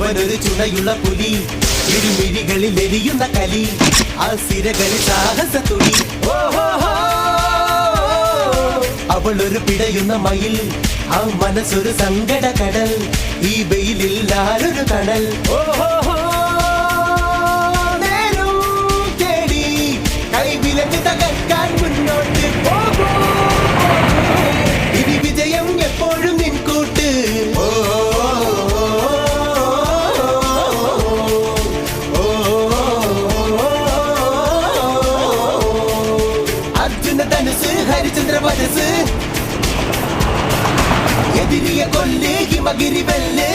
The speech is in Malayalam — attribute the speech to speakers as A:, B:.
A: അവനൊരു ചുണയുള്ള പുലി, ഇരുമിഴികളിൽ എരിയുന്ന കലി, ആ സിരകളിൽ സാഹസ തുടി. അവളൊരു പിടയുന്ന മയിൽ, ആ മനസ്സൊരു സങ്കട കടൽ, ഈ വെയിലിൽ ആരൊരു തണൽ. നേരും തേടി കൈവിലങ്ങ് തകർക്കാൻ മുന്നോട്ട് പോകും, ഇനി വിജയം എപ്പോഴും നിൻകൂട്ട്. അർജുന ധനുസ് ഹരിചന്ദ്ര വനസ്, എതിരിയ കൊല്ല് ഹിമഗിരി വെല്ല്,